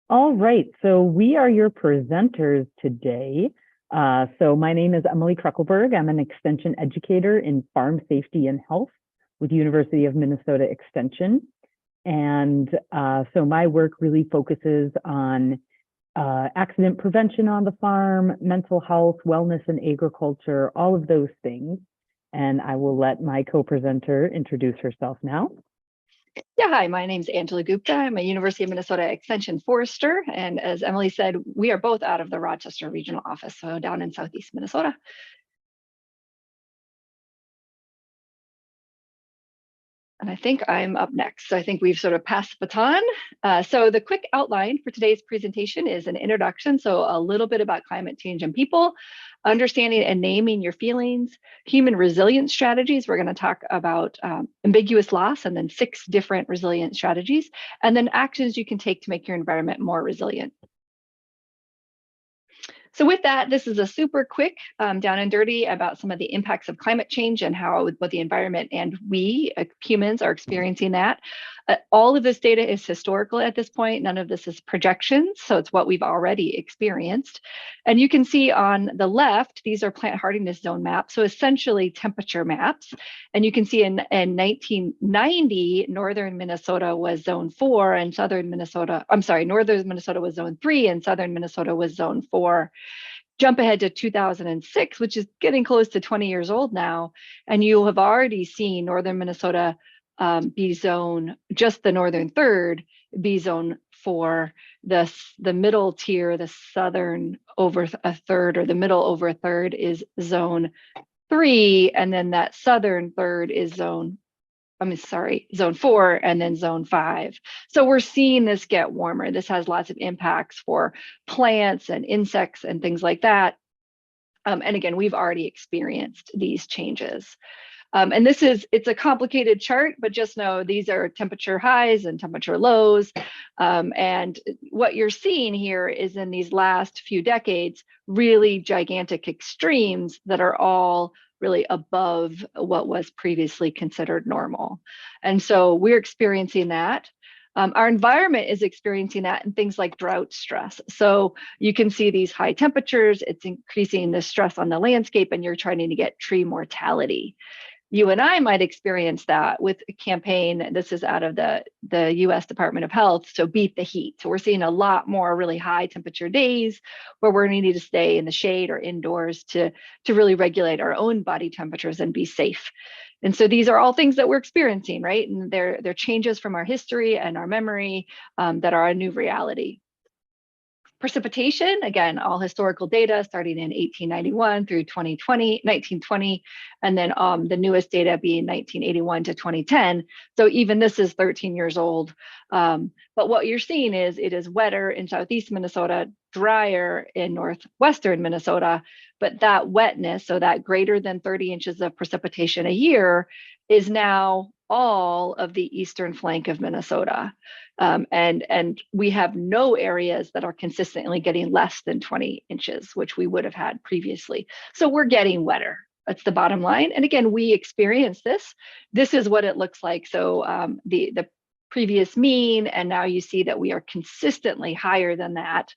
All right, so we are your presenters today. So my name is Emily Kruckelberg. I'm an extension educator in farm safety and health with University of Minnesota Extension. And so my work really focuses on accident prevention on the farm, mental health, wellness and agriculture, all of those things. And I will let my co-presenter introduce herself now. Yeah, hi, my name's Angela Gupta. I'm a University of Minnesota Extension forester. And as Emily said, we are both out of the Rochester Regional Office, so down in Southeast Minnesota. And I think I'm up next. So I think we've sort of passed the baton. So the quick outline for today's presentation is an introduction. So a little bit about climate change and people, understanding and naming your feelings, human resilience strategies. We're going to talk about ambiguous loss and then 6 different resilience strategies, and then actions you can take to make your environment more resilient. So with that, this is a super quick down and dirty about some of the impacts of climate change and how both the environment and we humans are experiencing that. All of this data is historical at this point. None of this is projections. So it's what we've already experienced. And you can see on the left, these are plant hardiness zone maps. So essentially temperature maps. And you can see in 1990, northern Minnesota was zone 4 and southern Minnesota, northern Minnesota was zone 3 and southern Minnesota was zone 4. Jump ahead to 2006, which is getting close to 20 years old now, and you have already seen northern Minnesota be zone, just the northern third, be zone 4. The middle tier, the southern over a third, or the middle over a third, is zone 3, and then that southern third is zone 4, and then zone 5. So we're seeing this get warmer. This has lots of impacts for plants and insects and things like that. And again, we've already experienced these changes. And it's a complicated chart, but just know these are temperature highs and temperature lows. And what you're seeing here is in these last few decades, really gigantic extremes that are all really above what was previously considered normal. And so we're experiencing that. Our environment is experiencing that in things like drought stress. So you can see these high temperatures, it's increasing the stress on the landscape, and you're trying to get tree mortality. You and I might experience that with a campaign. This is out of the US Department of Health. So Beat the Heat. So we're seeing a lot more really high temperature days where we're needing to stay in the shade or indoors to really regulate our own body temperatures and be safe. And so these are all things that we're experiencing, right? And they're changes from our history and our memory that are a new reality. Precipitation, again, all historical data starting in 1891 through 1920, and then the newest data being 1981 to 2010. So even this is 13 years old. But what you're seeing is it is wetter in southeast Minnesota, drier in northwestern Minnesota, but that wetness, so that greater than 30 inches of precipitation a year, is now all of the eastern flank of Minnesota. And we have no areas that are consistently getting less than 20 inches, which we would have had previously. So we're getting wetter. That's the bottom line. And again, we experience this. This is what it looks like. So the previous mean, and now you see that we are consistently higher than that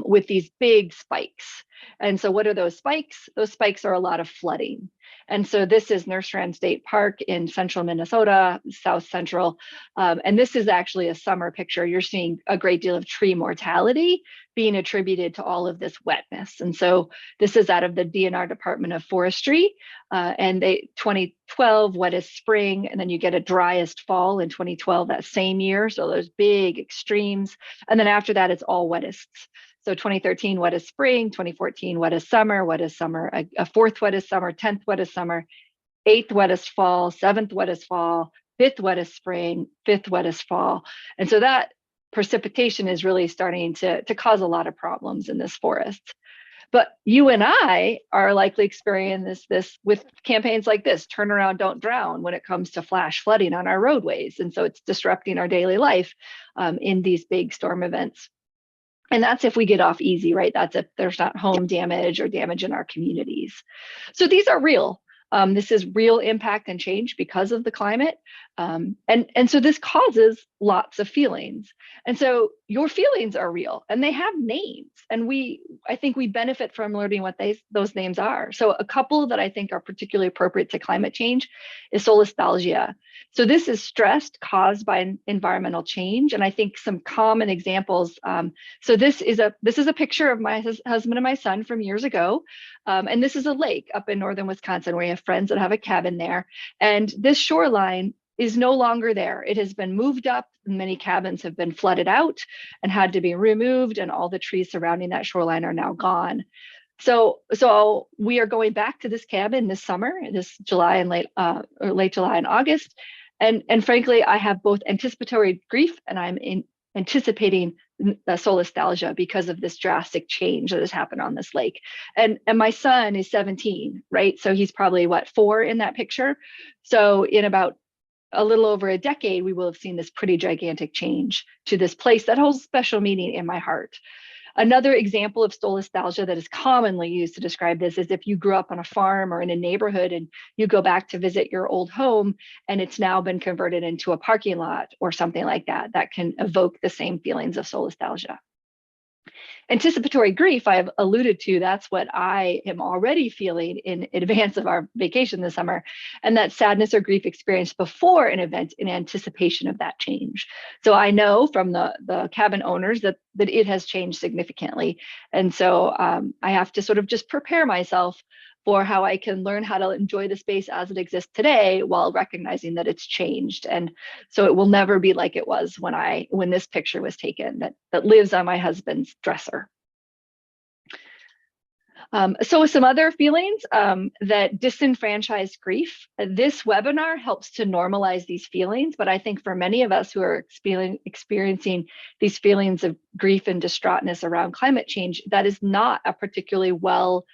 with these big spikes. And so what are those spikes? Those spikes are a lot of flooding. And so this is Nurseland State Park in central Minnesota, south central. And this is actually a summer picture. You're seeing a great deal of tree mortality being attributed to all of this wetness. And so this is out of the DNR Department of Forestry. And 2012, wettest spring, and then you get a driest fall in 2012 that same year. So those big extremes. And then after that, it's all wettests. So 2013, wettest spring, 2014, wettest summer, a 4th wettest summer, 10th wettest summer, 8th wettest fall, 7th wettest fall, 5th wettest spring, 5th wettest fall. And so that precipitation is really starting to cause a lot of problems in this forest. But you and I are likely experiencing this with campaigns like this, Turn Around, Don't Drown, when it comes to flash flooding on our roadways. And so it's disrupting our daily life in these big storm events. And that's if we get off easy, right? That's if there's not home damage or damage in our communities. So these are real. This is real impact and change because of the climate. And so this causes lots of feelings. And so your feelings are real and they have names. And I think we benefit from learning what those names are. So a couple that I think are particularly appropriate to climate change is solastalgia. So this is stress caused by environmental change. And I think some common examples. So this is a picture of my husband and my son from years ago. And this is a lake up in northern Wisconsin. We have friends that have a cabin there. And this shoreline is no longer there. It has been moved up. Many cabins have been flooded out and had to be removed, and all the trees surrounding that shoreline are now gone. So we are going back to this cabin this summer, this July and late July and August. And frankly, I have both anticipatory grief and I'm anticipating solastalgia because of this drastic change that has happened on this lake. And my son is 17, right? So he's probably 4 in that picture. So in about a little over a decade, we will have seen this pretty gigantic change to this place that holds special meaning in my heart. Another example of solastalgia that is commonly used to describe this is if you grew up on a farm or in a neighborhood and you go back to visit your old home and it's now been converted into a parking lot or something like that, that can evoke the same feelings of solastalgia. Anticipatory grief, I've alluded to, that's what I am already feeling in advance of our vacation this summer. And that sadness or grief experienced before an event in anticipation of that change. So I know from the cabin owners that it has changed significantly. And so I have to sort of just prepare myself for how I can learn how to enjoy the space as it exists today while recognizing that it's changed. And so it will never be like it was when this picture was taken that lives on my husband's dresser. So some other feelings that disenfranchised grief. This webinar helps to normalize these feelings, but I think for many of us who are experiencing these feelings of grief and distraughtness around climate change, that is not a particularly well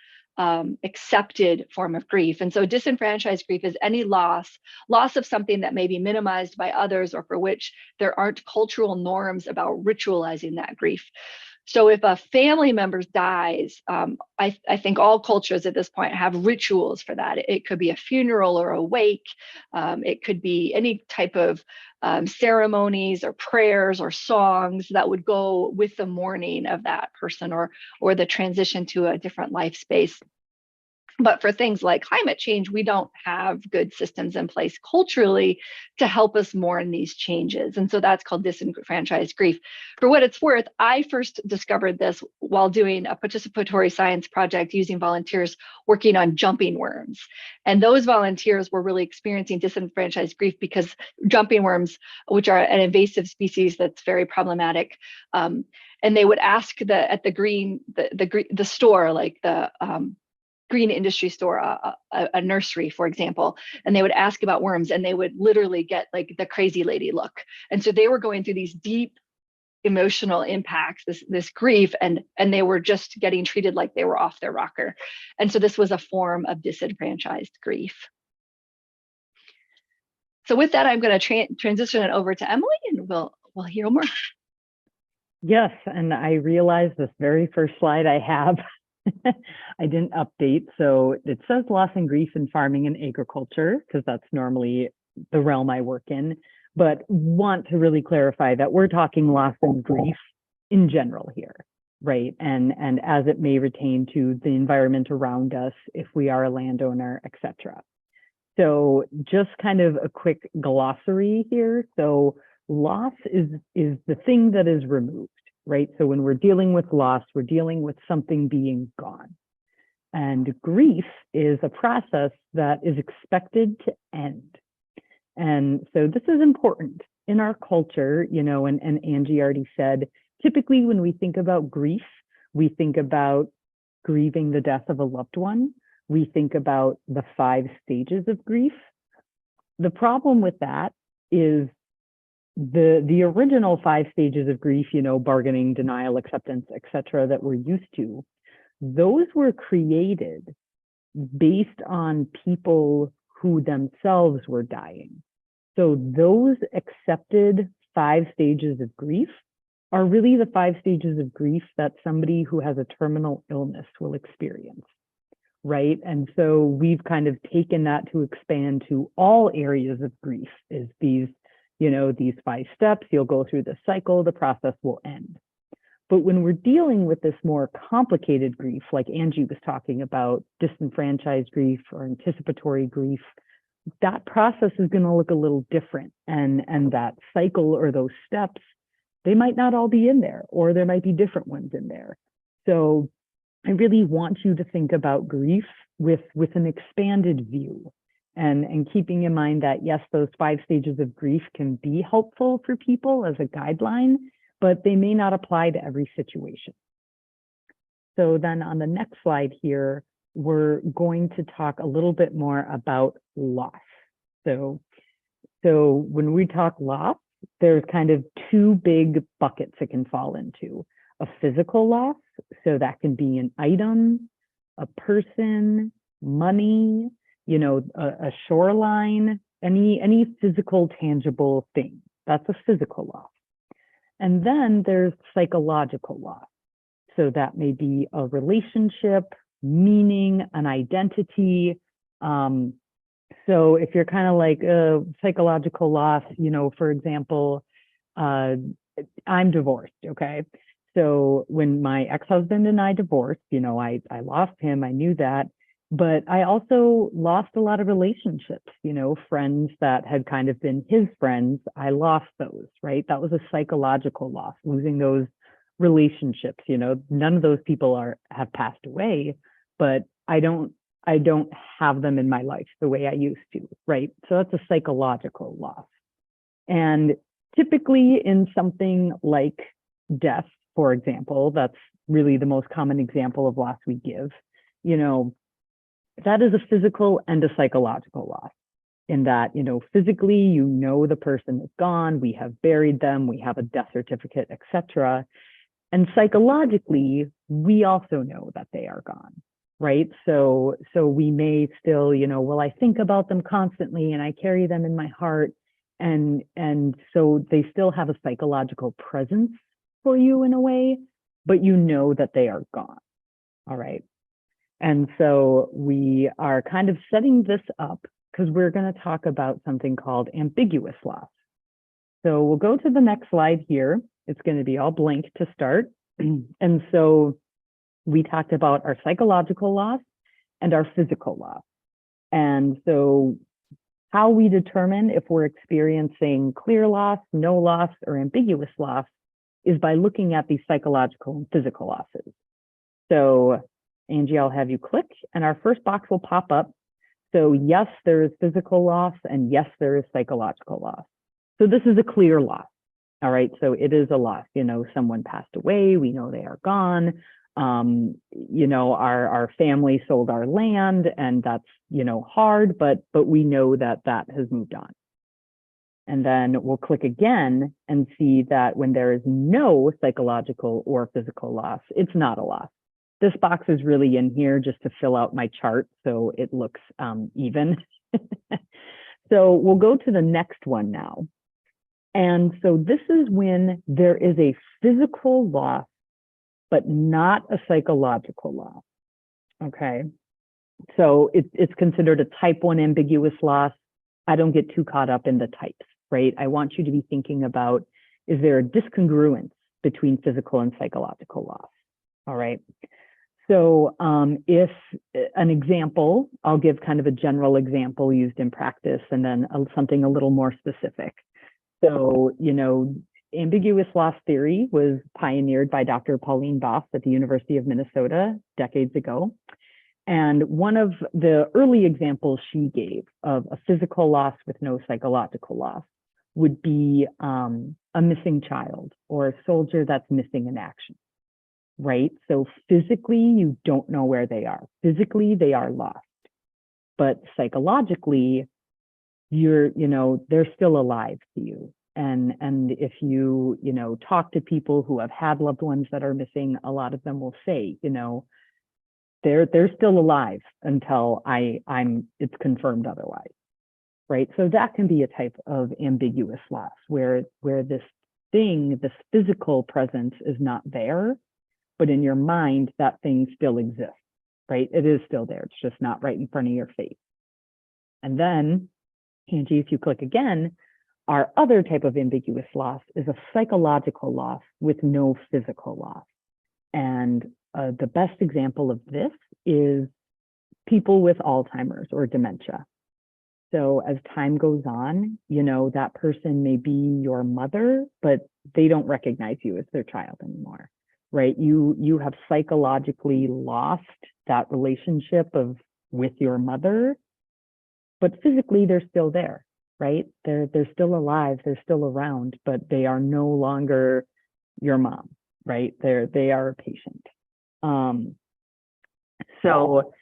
accepted form of grief. And so disenfranchised grief is any loss of something that may be minimized by others or for which there aren't cultural norms about ritualizing that grief. So if a family member dies, I think all cultures at this point have rituals for that. It could be a funeral or a wake. It could be any type of ceremonies or prayers or songs that would go with the mourning of that person or the transition to a different life space. But for things like climate change, we don't have good systems in place culturally to help us mourn these changes. And so that's called disenfranchised grief. For what it's worth, I first discovered this while doing a participatory science project using volunteers working on jumping worms. And those volunteers were really experiencing disenfranchised grief because jumping worms, which are an invasive species that's very problematic, and they would ask at the store, like the green industry store, a nursery, for example, and they would ask about worms and they would literally get like the crazy lady look. And so they were going through these deep emotional impacts, this grief, and they were just getting treated like they were off their rocker. And so this was a form of disenfranchised grief. So with that, I'm going to transition it over to Emily and we'll hear more. Yes, and I realized this very first slide I have I didn't update. So it says loss and grief in farming and agriculture, because that's normally the realm I work in, but want to really clarify that we're talking loss and grief in general here, right? And as it may retain to the environment around us, if we are a landowner, etc. So just kind of a quick glossary here. So loss is the thing that is removed, right? So when we're dealing with loss, we're dealing with something being gone. And grief is a process that is expected to end. And so this is important in our culture, you know, and Angie already said, typically when we think about grief, we think about grieving the death of a loved one. We think about the 5 stages of grief. The problem with that is the original 5 stages of grief, you know, bargaining, denial, acceptance, etc., that we're used to, those were created based on people who themselves were dying. So those accepted 5 stages of grief are really the 5 stages of grief that somebody who has a terminal illness will experience. right? And so we've kind of taken that to expand to all areas of grief, is these, these 5 steps. You'll go through the cycle, the process will end. But when we're dealing with this more complicated grief, like Angie was talking about, disenfranchised grief or anticipatory grief, that process is going to look a little different. And that cycle or those steps, they might not all be in there, or there might be different ones in there. So I really want you to think about grief with an expanded view, and keeping in mind that, yes, those 5 stages of grief can be helpful for people as a guideline, but they may not apply to every situation. So then on the next slide here, we're going to talk a little bit more about loss. So when we talk loss, there's kind of 2 big buckets it can fall into. A physical loss, so that can be an item, a person, money, a shoreline, any physical, tangible thing. That's a physical loss. And then there's psychological loss. So that may be a relationship, meaning, an identity. So if you're kind of like psychological loss, for example, I'm divorced, okay? So when my ex-husband and I divorced, I lost him, I knew that, but I also lost a lot of relationships, friends that had kind of been his friends, I lost those, right? That was a psychological loss, losing those relationships. None of those people have passed away, but I don't have them in my life the way I used to, right? So that's a psychological loss. And typically in something like death, for example, that's really the most common example of loss we give, that is a physical and a psychological loss, in that, physically, the person is gone, we have buried them, we have a death certificate, etc. And psychologically, we also know that they are gone, right? So we may still, well, I think about them constantly and I carry them in my heart. And so they still have a psychological presence for you in a way, but that they are gone. All right. And so we are kind of setting this up because we're going to talk about something called ambiguous loss. So we'll go to the next slide here. It's going to be all blank to start. And so we talked about our psychological loss and our physical loss. And so how we determine if we're experiencing clear loss, no loss, or ambiguous loss is by looking at these psychological and physical losses. So Angie, I'll have you click and our first box will pop up. So yes, there is physical loss, and yes, there is psychological loss. So this is a clear loss. All right, so it is a loss. Someone passed away, we know they are gone. Our family sold our land, and that's, hard, but we know that has moved on. And then we'll click again and see that when there is no psychological or physical loss, it's not a loss. This box is really in here just to fill out my chart so it looks even. So we'll go to the next one now. And so this is when there is a physical loss, but not a psychological loss. Okay. So it's considered a type 1 ambiguous loss. I don't get too caught up in the types, right? I want you to be thinking about, is there a discongruence between physical and psychological loss? All right. So if an example, I'll give kind of a general example used in practice, and then something a little more specific. So, ambiguous loss theory was pioneered by Dr. Pauline Boss at the University of Minnesota decades ago. And one of the early examples she gave of a physical loss with no psychological loss would be a missing child or a soldier that's missing in action, right? So physically, you don't know where they are. Physically, they are lost. But psychologically, they're still alive to you. And if you, talk to people who have had loved ones that are missing, a lot of them will say, they're still alive until it's confirmed otherwise, right? So that can be a type of ambiguous loss where this physical presence is not there, but in your mind, that thing still exists. right? It is still there. It's just not right in front of your face. And then, Angie, if you click again, our other type of ambiguous loss is a psychological loss with no physical loss. And the best example of this is people with Alzheimer's or dementia. So as time goes on, you know, that person may be your mother, but they don't recognize you as their child anymore, right? You have psychologically lost that relationship with your mother, but physically they're still there, right? They're still alive, they're still around, but they are no longer your mom, right? They are a patient. So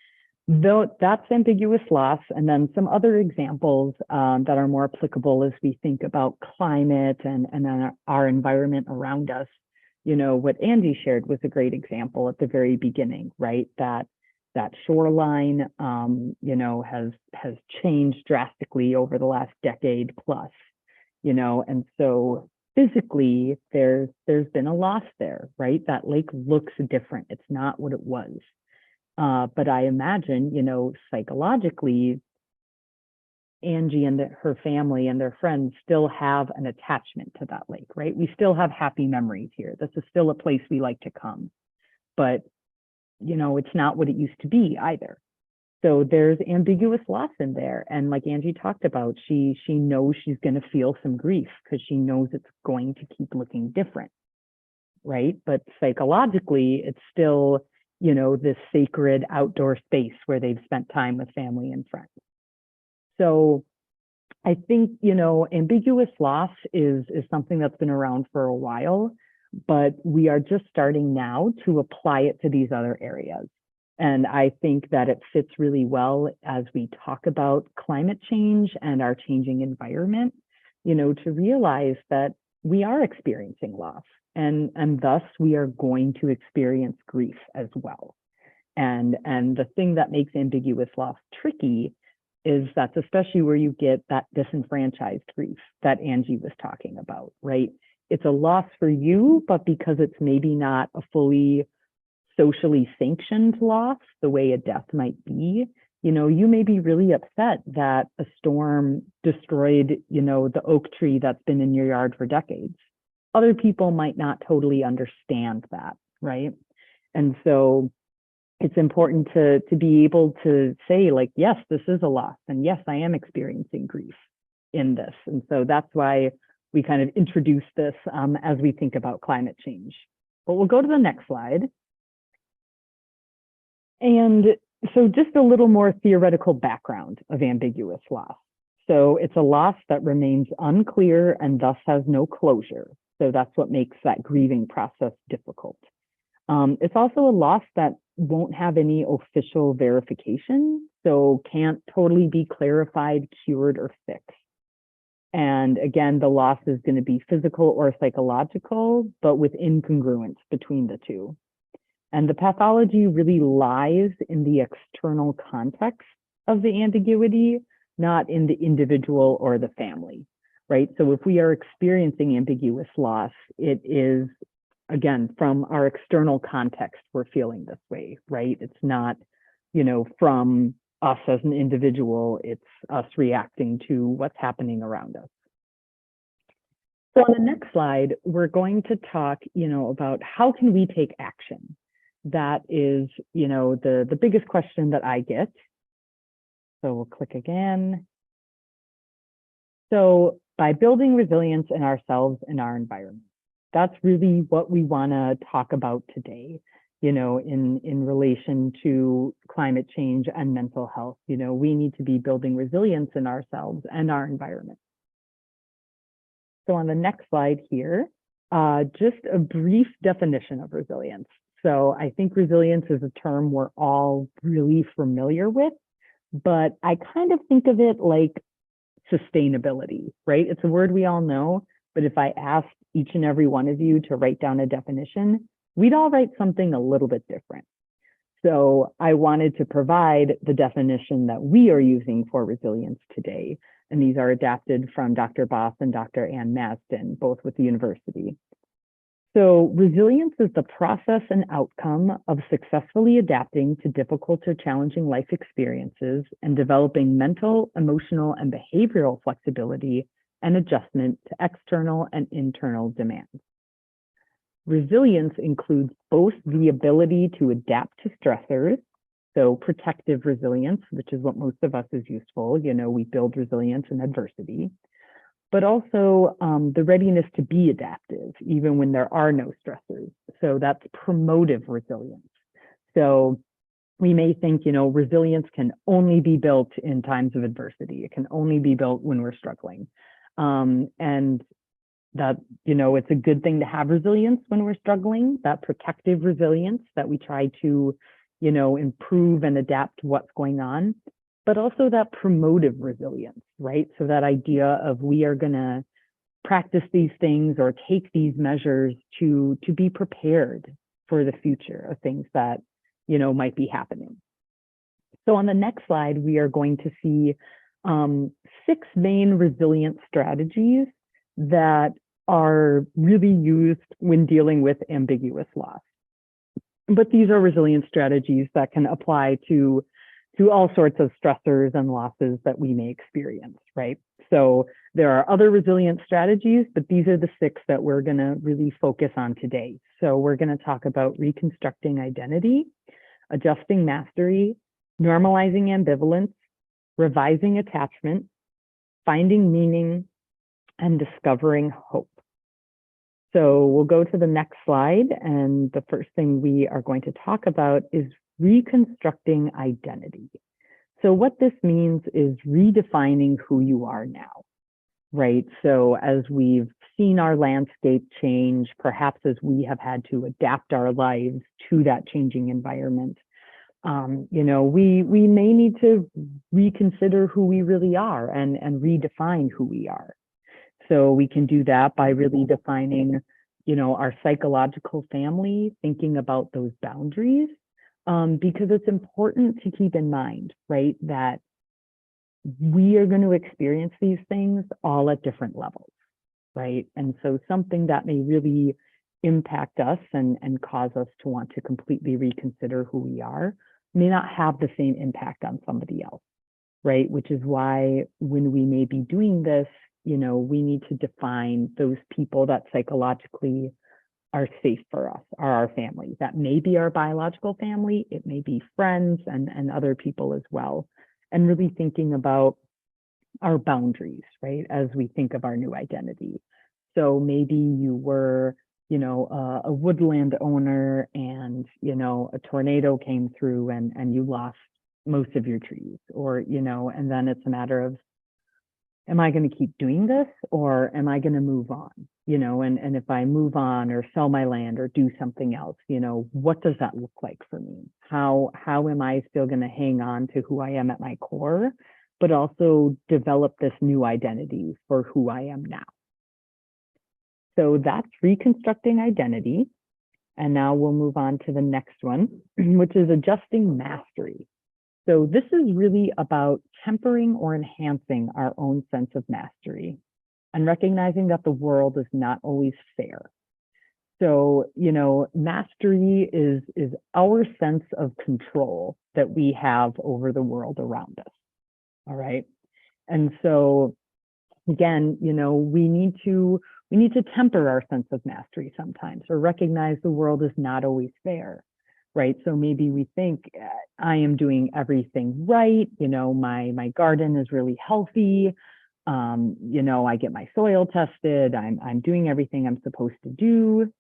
though that's ambiguous loss, and then some other examples that are more applicable as we think about climate and then our environment around us. You know, what Andy shared was a great example at the very beginning, right? That shoreline, you know, has changed drastically over the last decade plus, you know, and so physically there's been a loss there, right? That lake looks different. It's not what it was. But I imagine, you know, psychologically, Angie and her family and their friends still have an attachment to that lake, right? We still have happy memories here. This is still a place we like to come, but, you know, it's not what it used to be either. So there's ambiguous loss in there. And like Angie talked about, she knows she's going to feel some grief because she knows it's going to keep looking different, right? But psychologically, it's still, you know, this sacred outdoor space where they've spent time with family and friends. So I think, you know, ambiguous loss is something that's been around for a while, but we are just starting now to apply it to these other areas. And I think that it fits really well as we talk about climate change and our changing environment, you know, to realize that we are experiencing loss and thus we are going to experience grief as well. And the thing that makes ambiguous loss tricky is that's especially where you get that disenfranchised grief that Angie was talking about, right? It's a loss for you, but because it's maybe not a fully socially sanctioned loss, the way a death might be, you know, you may be really upset that a storm destroyed, you know, the oak tree that's been in your yard for decades. Other people might not totally understand that, right? And so it's important to be able to say, like, yes, this is a loss, and yes, I am experiencing grief in this. And so that's why we kind of introduce this as we think about climate change. But we'll go to the next slide. And so just a little more theoretical background of ambiguous loss. So it's a loss that remains unclear and thus has no closure. So that's what makes that grieving process difficult. It's also a loss that won't have any official verification, so can't totally be clarified, cured, or fixed. And again, the loss is going to be physical or psychological, but with incongruence between the two. And the pathology really lies in the external context of the ambiguity, not in the individual or the family, right? So if we are experiencing ambiguous loss, it is, again, from our external context, we're feeling this way, right? It's not, you know, from us as an individual, it's us reacting to what's happening around us. So on the next slide, we're going to talk, you know, about how can we take action? That is, you know, the biggest question that I get. So we'll click again. So by building resilience in ourselves and our environment, that's really what we want to talk about today, you know, in relation to climate change and mental health. You know, we need to be building resilience in ourselves and our environment. So on the next slide here, just a brief definition of resilience. So I think resilience is a term we're all really familiar with, but I kind of think of it like sustainability, right? It's a word we all know, but if I asked each and every one of you to write down a definition, we'd all write something a little bit different. So I wanted to provide the definition that we are using for resilience today. And these are adapted from Dr. Boss and Dr. Ann Masden, both with the university. So resilience is the process and outcome of successfully adapting to difficult or challenging life experiences and developing mental, emotional, and behavioral flexibility and adjustment to external and internal demands. Resilience includes both the ability to adapt to stressors, so protective resilience, which is what most of us is useful. You know, we build resilience in adversity, but also the readiness to be adaptive, even when there are no stressors. So that's promotive resilience. So we may think, you know, resilience can only be built in times of adversity. It can only be built when we're struggling. And that, you know, it's a good thing to have resilience when we're struggling, that protective resilience that we try to, you know, improve and adapt to what's going on, but also that promotive resilience, right? So that idea of we are going to practice these things or take these measures to be prepared for the future of things that, you know, might be happening. So on the next slide, we are going to see 6 main resilience strategies that are really used when dealing with ambiguous loss. But these are resilience strategies that can apply to all sorts of stressors and losses that we may experience, right? So there are other resilience strategies, but these are the 6 that we're going to really focus on today. So we're going to talk about reconstructing identity, adjusting mastery, normalizing ambivalence, revising attachment, finding meaning, and discovering hope. So we'll go to the next slide, and the first thing we are going to talk about is reconstructing identity. So what this means is redefining who you are now, right? So as we've seen our landscape change, perhaps as we have had to adapt our lives to that changing environment, you know, we may need to reconsider who we really are and redefine who we are. So we can do that by really defining, you know, our psychological family, thinking about those boundaries, because it's important to keep in mind, right, that we are going to experience these things all at different levels, right? And so something that may really impact us and cause us to want to completely reconsider who we are may not have the same impact on somebody else, right? Which is why when we may be doing this, you know, we need to define those people that psychologically are safe for us, are our family. That may be our biological family, it may be friends and other people as well. And really thinking about our boundaries, right, as we think of our new identity. So maybe you were, you know, a woodland owner and, you know, a tornado came through and you lost most of your trees, or, you know, and then it's a matter of, am I going to keep doing this or am I going to move on? You know, and if I move on or sell my land or do something else, you know, what does that look like for me? How am I still going to hang on to who I am at my core, but also develop this new identity for who I am now? So that's reconstructing identity. And now we'll move on to the next one, which is adjusting mastery. So this is really about tempering or enhancing our own sense of mastery and recognizing that the world is not always fair. So, you know, mastery is our sense of control that we have over the world around us. All right. And so again, you know, we need to temper our sense of mastery sometimes, or recognize the world is not always fair, right? So maybe we think I am doing everything right. You know, my garden is really healthy. You know, I get my soil tested. I'm doing everything I'm supposed to do.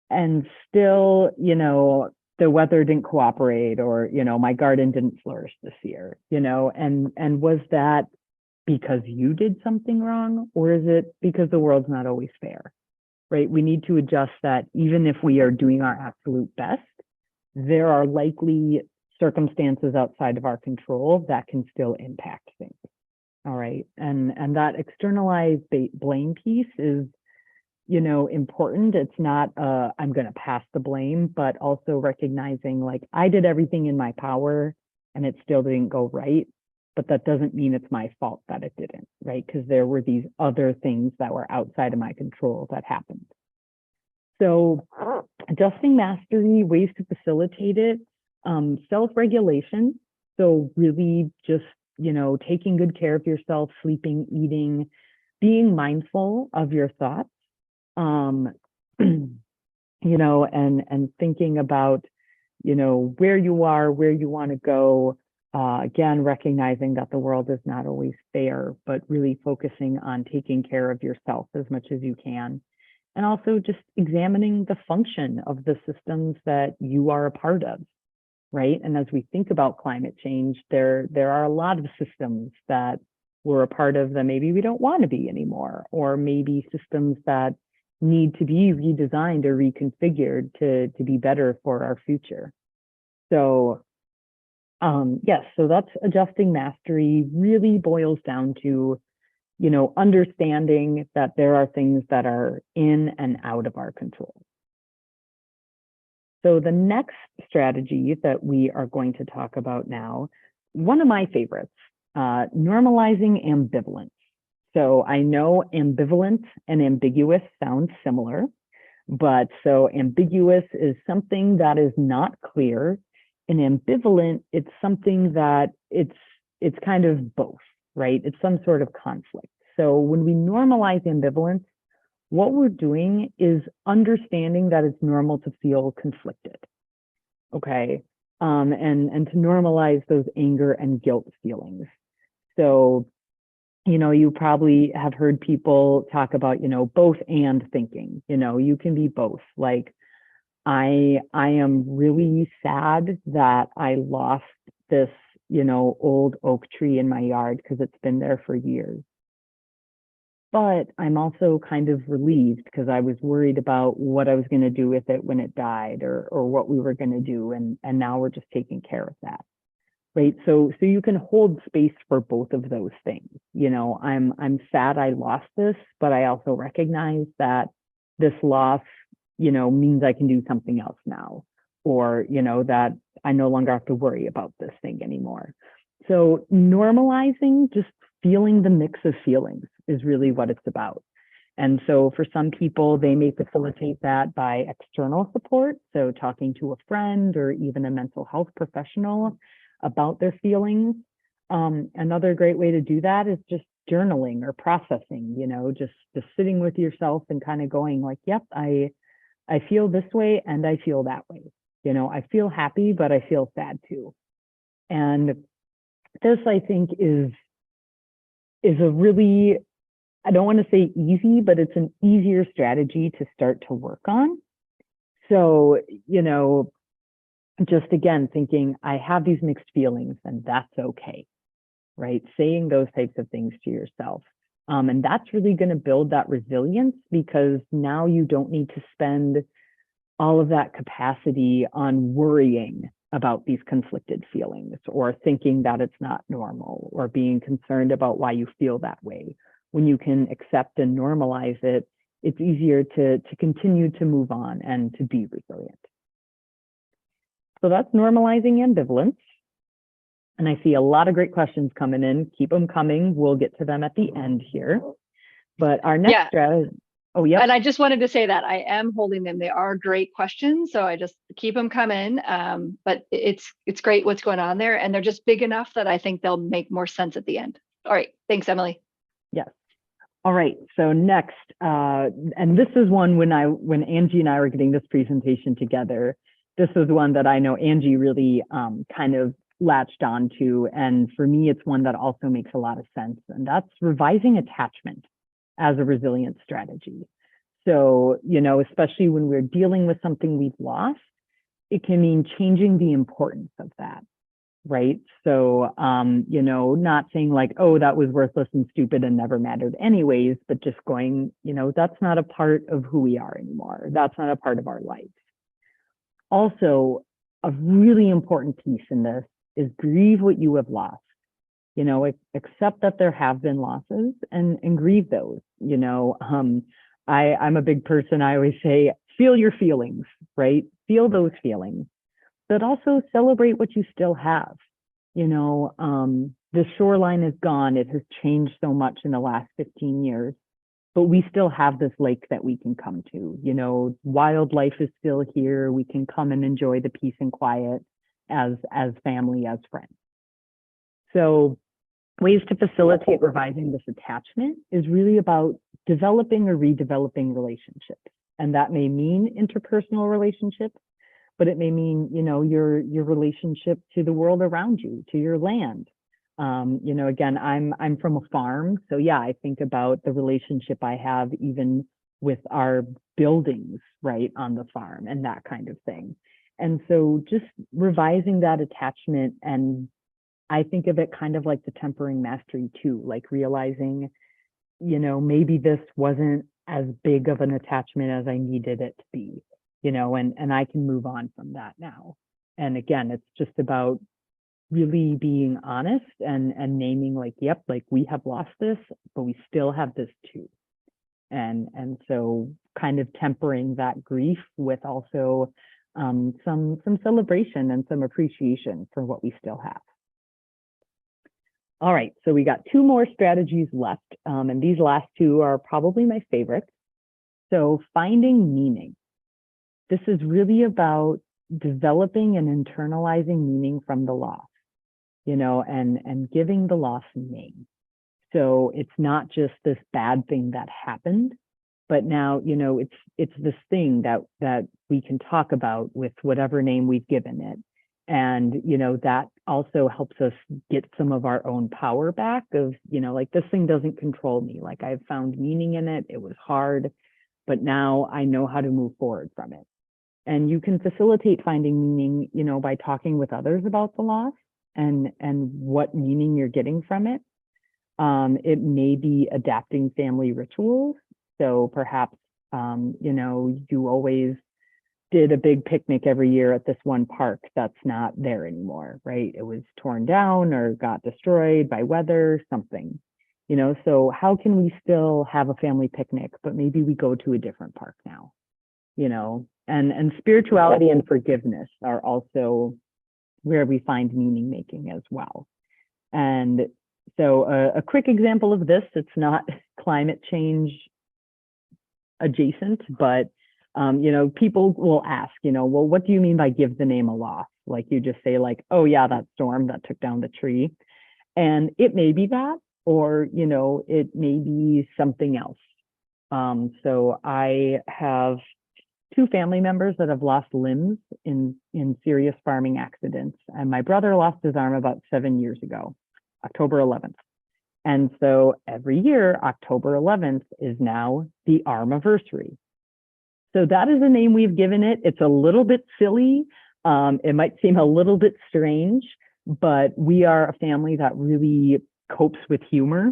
And still, you know, the weather didn't cooperate, or, you know, my garden didn't flourish this year, you know, and was that because you did something wrong, or is it because the world's not always fair, right? We need to adjust that even if we are doing our absolute best, there are likely circumstances outside of our control that can still impact things. All right. And that externalized blame piece is, you know, important. It's not I'm going to pass the blame, but also recognizing like I did everything in my power and it still didn't go right. But that doesn't mean it's my fault that it didn't, right? Because there were these other things that were outside of my control that happened. So adjusting mastery, ways to facilitate it, self-regulation. So really just, taking good care of yourself, sleeping, eating, being mindful of your thoughts, and thinking about, where you are, where you want to go. Again, recognizing that the world is not always fair, but really focusing on taking care of yourself as much as you can. And also just examining the function of the systems that you are a part of, right? And as we think about climate change, there are a lot of systems that we're a part of that maybe we don't want to be anymore, or maybe systems that need to be redesigned or reconfigured to be better for our future. So yes, so that's adjusting mastery really boils down to, understanding that there are things that are in and out of our control. So the next strategy that we are going to talk about now, one of my favorites, normalizing ambivalence. So I know ambivalent and ambiguous sound similar, but so ambiguous is something that is not clear, and ambivalent, it's something that it's kind of both, right? It's some sort of conflict. So when we normalize ambivalence, what we're doing is understanding that it's normal to feel conflicted, okay? And to normalize those anger and guilt feelings. So, you probably have heard people talk about, both and thinking, you can be both. Like, I am really sad that I lost this, old oak tree in my yard because it's been there for years. But I'm also kind of relieved because I was worried about what I was going to do with it when it died, or what we were going to do. And now we're just taking care of that. Right. So you can hold space for both of those things. I'm sad I lost this, but I also recognize that this loss, means I can do something else now, or, that I no longer have to worry about this thing anymore. So normalizing just feeling the mix of feelings is really what it's about. And so for some people, they may facilitate that by external support. So talking to a friend or even a mental health professional about their feelings. Another great way to do that is just journaling or processing, just sitting with yourself and kind of going like, yep, I feel this way and I feel that way. I feel happy, but I feel sad too. And this, I think, is a really, I don't want to say easy, but it's an easier strategy to start to work on. So, just again, thinking I have these mixed feelings and that's okay, right? Saying those types of things to yourself. And that's really going to build that resilience, because now you don't need to spend all of that capacity on worrying about these conflicted feelings, or thinking that it's not normal, or being concerned about why you feel that way. When you can accept and normalize it, it's easier to continue to move on and to be resilient. So that's normalizing ambivalence. And I see a lot of great questions coming in. Keep them coming. We'll get to them at the end here. But our next strategy, oh, yeah. And I just wanted to say that I am holding them. They are great questions. So I just keep them coming. But it's great what's going on there. And they're just big enough that I think they'll make more sense at the end. All right. Thanks, Emily. Yes. All right. So next, and this is one when Angie and I were getting this presentation together, this is one that I know Angie really kind of latched onto. And for me, it's one that also makes a lot of sense. And that's revising attachment as a resilience strategy. So, especially when we're dealing with something we've lost, it can mean changing the importance of that, right? So, not saying like, oh, that was worthless and stupid and never mattered anyways, but just going, that's not a part of who we are anymore. That's not a part of our life. Also, a really important piece in this is grieve what you have lost. Accept that there have been losses and grieve those. I'm a big person. I always say, feel your feelings, right? Feel those feelings, but also celebrate what you still have. The shoreline is gone. It has changed so much in the last 15 years. but we still have this lake that we can come to. You know, wildlife is still here. We can come and enjoy the peace and quiet as family, as friends. So ways to facilitate revising this attachment is really about developing or redeveloping relationships. And that may mean interpersonal relationships, but it may mean, you know, your relationship to the world around you, to your land. You know, again, I'm from a farm, so yeah, I think about the relationship I have even with our buildings, right, on the farm and that kind of thing. And so just revising that attachment, and I think of it kind of like the tempering mastery too, like realizing, you know, maybe this wasn't as big of an attachment as I needed it to be, you know, and I can move on from that now. And again, it's just about really being honest and naming like, yep, like we have lost this, but we still have this too. And so kind of tempering that grief with also some celebration and some appreciation for what we still have. All right, so we got 2 more strategies left, and these last 2 are probably my favorites. So finding meaning. This is really about developing and internalizing meaning from the loss, you know, and giving the loss a name. So it's not just this bad thing that happened, but now, you know, it's this thing that we can talk about with whatever name we've given it. And, you know, that also helps us get some of our own power back of, you know, like this thing doesn't control me. Like I've found meaning in it. It was hard, but now I know how to move forward from it. And you can facilitate finding meaning, you know, by talking with others about the loss and what meaning you're getting from it. It may be adapting family rituals. So perhaps, you know, you always did a big picnic every year at this one park that's not there anymore, right? It was torn down or got destroyed by weather, something, you know, so how can we still have a family picnic, but maybe we go to a different park now, you know, and spirituality and forgiveness are also where we find meaning making as well. And so a quick example of this, it's not climate change adjacent, but you know, people will ask, you know, well, what do you mean by give the name a loss? Like you just say like, oh yeah, that storm that took down the tree. And it may be that, or, you know, it may be something else. So I have 2 family members that have lost limbs in serious farming accidents. And my brother lost his arm about 7 years ago, October 11th. And so every year, October 11th is now the armiversary. So that is the name we've given it. It's a little bit silly. It might seem a little bit strange, but we are a family that really copes with humor.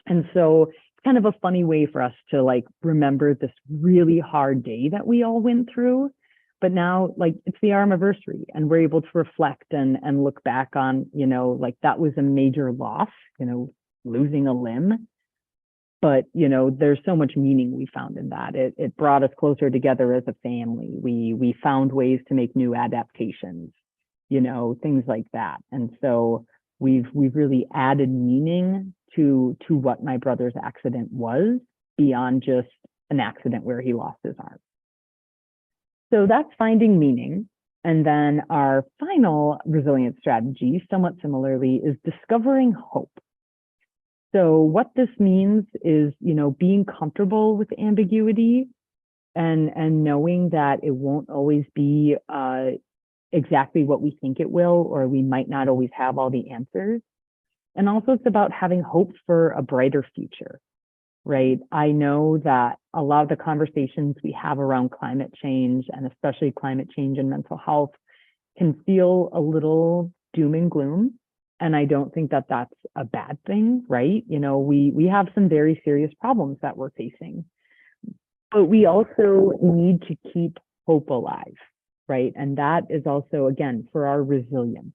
And so it's kind of a funny way for us to like remember this really hard day that we all went through. But now like it's the armiversary and we're able to reflect and look back on, you know, like that was a major loss, you know, losing a limb. But, you know, there's so much meaning we found in that. It brought us closer together as a family. We found ways to make new adaptations, you know, things like that. And so we've really added meaning to what my brother's accident was beyond just an accident where he lost his arm. So that's finding meaning. And then our final resilience strategy, somewhat similarly, is discovering hope. So what this means is, you know, being comfortable with ambiguity and knowing that it won't always be exactly what we think it will, or we might not always have all the answers. And also it's about having hope for a brighter future, right? I know that a lot of the conversations we have around climate change, and especially climate change and mental health, can feel a little doom and gloom. And I don't think that that's a bad thing, right? You know, we have some very serious problems that we're facing, but we also need to keep hope alive, right? And that is also, again, for our resilience,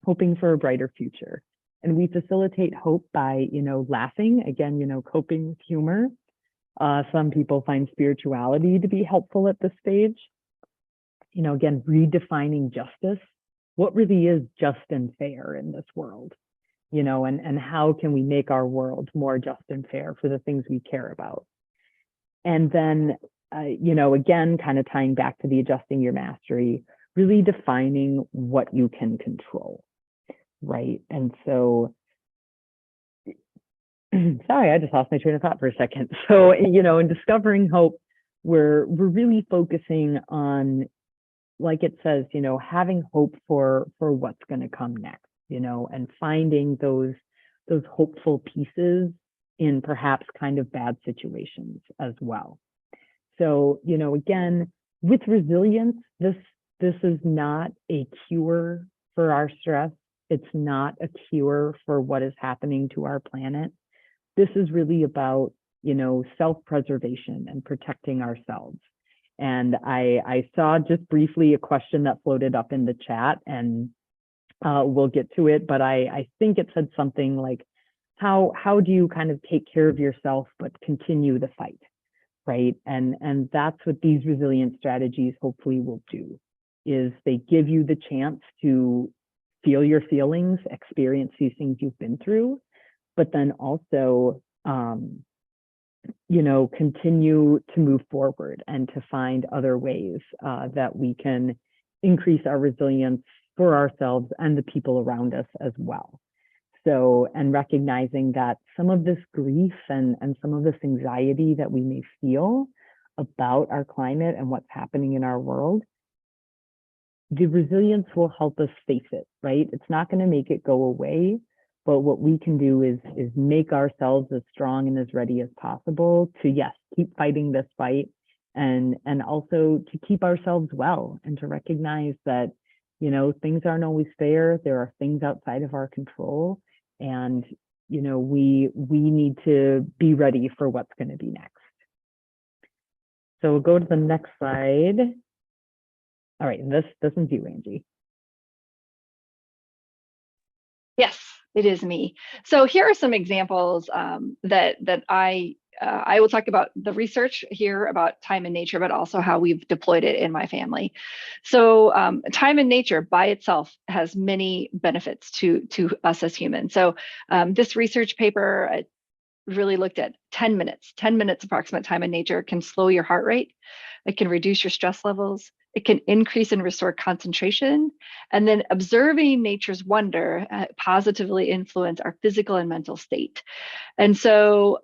hoping for a brighter future. And we facilitate hope by, you know, laughing, again, you know, coping with humor. Some people find spirituality to be helpful at this stage. You know, again, redefining justice. What really is just and fair in this world? and how can we make our world more just and fair for the things we care about. And then, again, kind of tying back to the adjusting your mastery, really defining what you can control, right? And so, sorry, I just lost my train of thought for a second. So, in discovering hope, we're really focusing on, like it says, having hope for what's going to come next, and finding those hopeful pieces in perhaps kind of bad situations as well. So, again, with resilience, this is not a cure for our stress. It's not a cure for what is happening to our planet. This is really about, self-preservation and protecting ourselves. And I saw just briefly a question that floated up in the chat, and we'll get to it, but I think it said something like, how do you kind of take care of yourself but continue the fight, right? And that's what these resilience strategies hopefully will do, is they give you the chance to feel your feelings, experience these things you've been through, but then also, continue to move forward and to find other ways that we can increase our resilience for ourselves and the people around us as well. So, and recognizing that some of this grief and some of this anxiety that we may feel about our climate and what's happening in our world, the resilience will help us face it, right? It's not going to make it go away, but what we can do is make ourselves as strong and as ready as possible to, yes, keep fighting this fight, and also to keep ourselves well, and to recognize that, things aren't always fair. There are things outside of our control, and, we need to be ready for what's going to be next. So we'll go to the next slide. All right, this one's you, Angie. Yes, it is me. So here are some examples that I will talk about the research here about time in nature, but also how we've deployed it in my family. So time in nature by itself has many benefits to us as humans. So this research paper really looked at 10 minutes approximate time in nature can slow your heart rate. It can reduce your stress levels. It can increase and restore concentration. And then observing nature's wonder positively influence our physical and mental state. And so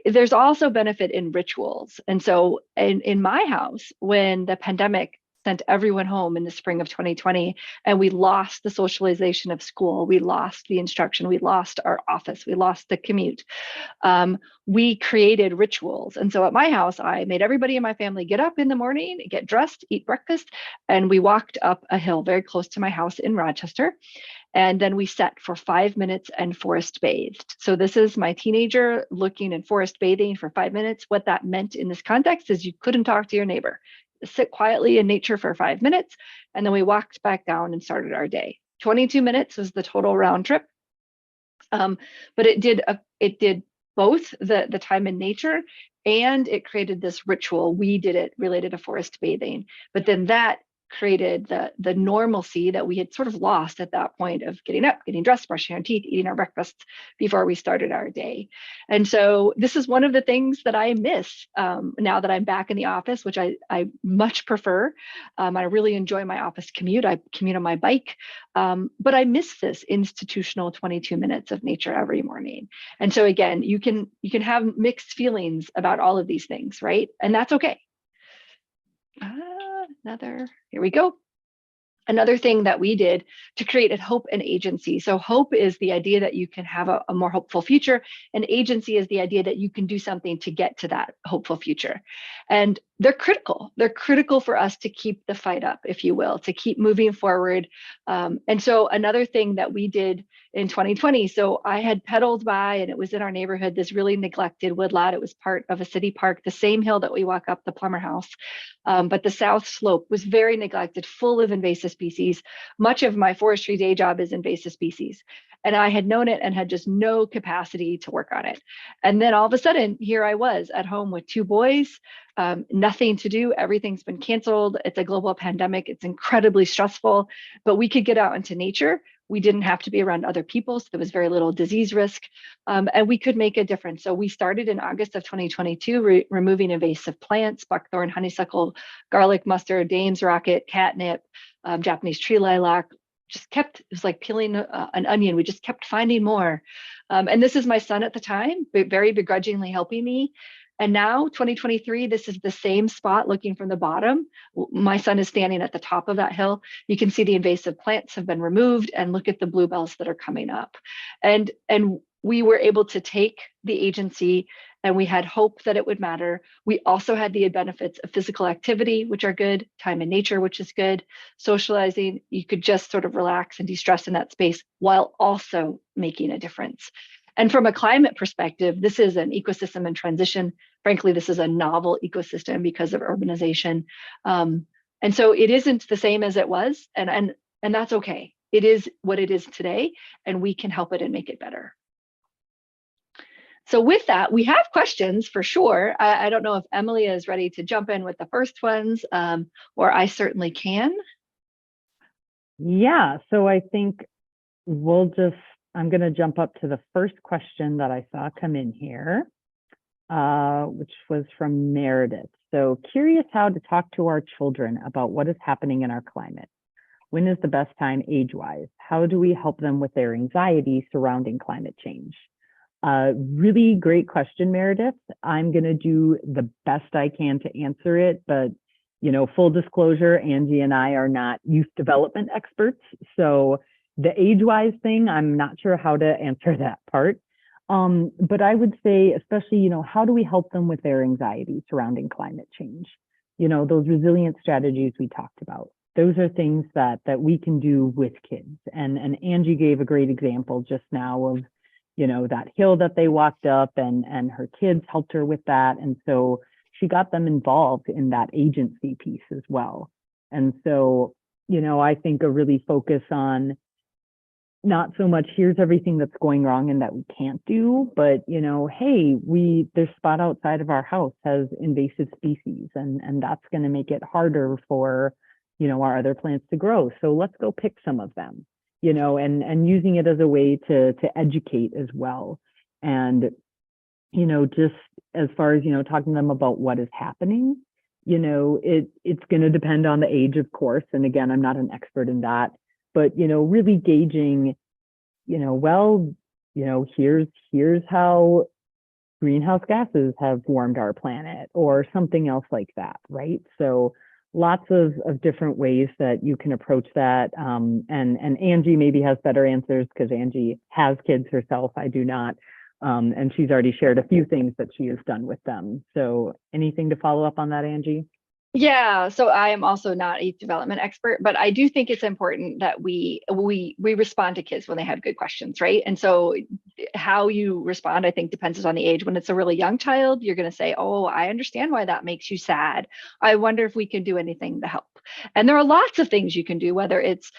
there's also benefit in rituals. And so in my house, when the pandemic sent everyone home in the spring of 2020, and we lost the socialization of school, we lost the instruction, we lost our office, we lost the commute, we created rituals. And so at my house, I made everybody in my family get up in the morning, get dressed, eat breakfast, and we walked up a hill very close to my house in Rochester. And then we sat for 5 minutes and forest bathed. So this is my teenager looking and forest bathing for 5 minutes. What that meant in this context is you couldn't talk to your neighbor. Sit quietly in nature for 5 minutes, and then we walked back down and started our day. 22 minutes was the total round trip. But it did both the time in nature, and it created this ritual. We did it related to forest bathing, but then that created the normalcy that we had sort of lost at that point of getting up, getting dressed, brushing our teeth, eating our breakfasts before we started our day. And so this is one of the things that I miss now that I'm back in the office, which I much prefer. I really enjoy my office commute. I commute on my bike, but I miss this institutional 22 minutes of nature every morning. And so again, you can have mixed feelings about all of these things, right? And that's okay. Here we go. Another thing that we did to create a hope and agency. So hope is the idea that you can have a more hopeful future, and agency is the idea that you can do something to get to that hopeful future. And they're critical. They're critical for us to keep the fight up, if you will, to keep moving forward. And so another thing that we did in 2020, so I had pedaled by, and it was in our neighborhood, this really neglected woodlot. It was part of a city park, the same hill that we walk up, the Plummer House. But the south slope was very neglected, full of invasive species. Much of my forestry day job is invasive species. And I had known it and had just no capacity to work on it. And then all of a sudden, here I was at home with 2 boys, nothing to do. Everything's been canceled. It's a global pandemic. It's incredibly stressful, but we could get out into nature. We didn't have to be around other people, so there was very little disease risk, and we could make a difference. So we started in August of 2022, removing invasive plants, buckthorn, honeysuckle, garlic, mustard, Dame's rocket, catnip, Japanese tree lilac. It was like peeling an onion. We just kept finding more. And this is my son at the time, very begrudgingly helping me. And now, 2023, this is the same spot looking from the bottom. My son is standing at the top of that hill. You can see the invasive plants have been removed, and look at the bluebells that are coming up. And we were able to take the agency, and we had hope that it would matter. We also had the benefits of physical activity, which are good, time in nature, which is good, socializing. You could just sort of relax and de-stress in that space while also making a difference. And from a climate perspective, this is an ecosystem in transition. Frankly, this is a novel ecosystem because of urbanization. And so it isn't the same as it was, and that's okay. It is what it is today, and we can help it and make it better. So with that, we have questions for sure. I don't know if Emily is ready to jump in with the first ones, or I certainly can. Yeah, so I think I'm going to jump up to the first question that I saw come in here, which was from Meredith. So curious how to talk to our children about what is happening in our climate. When is the best time age-wise? How do we help them with their anxiety surrounding climate change? Really great question, Meredith. I'm going to do the best I can to answer it, but full disclosure, Angie and I are not youth development experts. So the age-wise thing, I'm not sure how to answer that part. But I would say, especially, how do we help them with their anxiety surrounding climate change? Those resilient strategies we talked about. Those are things that we can do with kids. And Angie gave a great example just now of, that hill that they walked up, and her kids helped her with that. And so she got them involved in that agency piece as well. And so, I think a really focus on not so much here's everything that's going wrong and that we can't do, but hey, this spot outside of our house has invasive species, and that's going to make it harder for our other plants to grow. So let's go pick some of them, and using it as a way to educate as well. And just as far as talking to them about what is happening, it's going to depend on the age, of course. And again, I'm not an expert in that. But, really gauging, here's how greenhouse gases have warmed our planet, or something else like that, right? So lots of different ways that you can approach that. And Angie maybe has better answers because Angie has kids herself. I do not. And she's already shared a few things that she has done with them. So anything to follow up on that, Angie? Yeah, so I am also not a youth development expert, but I do think it's important that we respond to kids when they have good questions, right? And so how you respond, I think, depends on the age. When it's a really young child, you're going to say, "Oh, I understand why that makes you sad. I wonder if we can do anything to help." And there are lots of things you can do, whether it's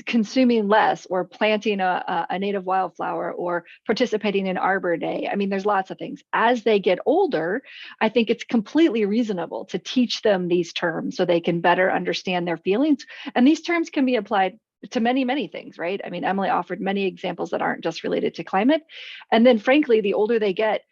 consuming less, or planting a native wildflower, or participating in Arbor Day. I mean, there's lots of things. As they get older, I think it's completely reasonable to teach them these terms so they can better understand their feelings. And these terms can be applied to many, many things, right? I mean, Emily offered many examples that aren't just related to climate. And then frankly, the older they get,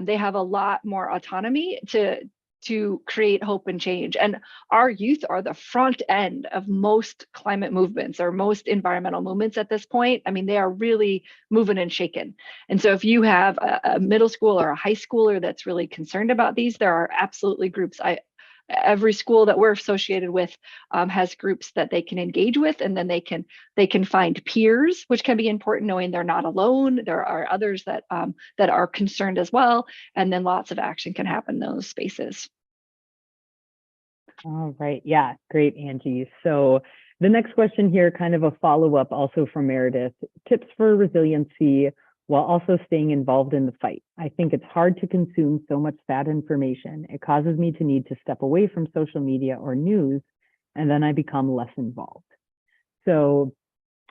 they have a lot more autonomy to create hope and change. And our youth are the front end of most climate movements, or most environmental movements at this point. I mean, they are really moving and shaking. And so if you have a middle school or a high schooler that's really concerned about these, there are absolutely groups. Every school that we're associated with has groups that they can engage with, and then they can find peers, which can be important, knowing they're not alone. There are others that are concerned as well, and then lots of action can happen in those spaces. All right, yeah, great, Angie. So the next question here, kind of a follow-up also from Meredith: tips for resiliency while also staying involved in the fight. I think it's hard to consume so much sad information. It causes me to need to step away from social media or news, and then I become less involved. So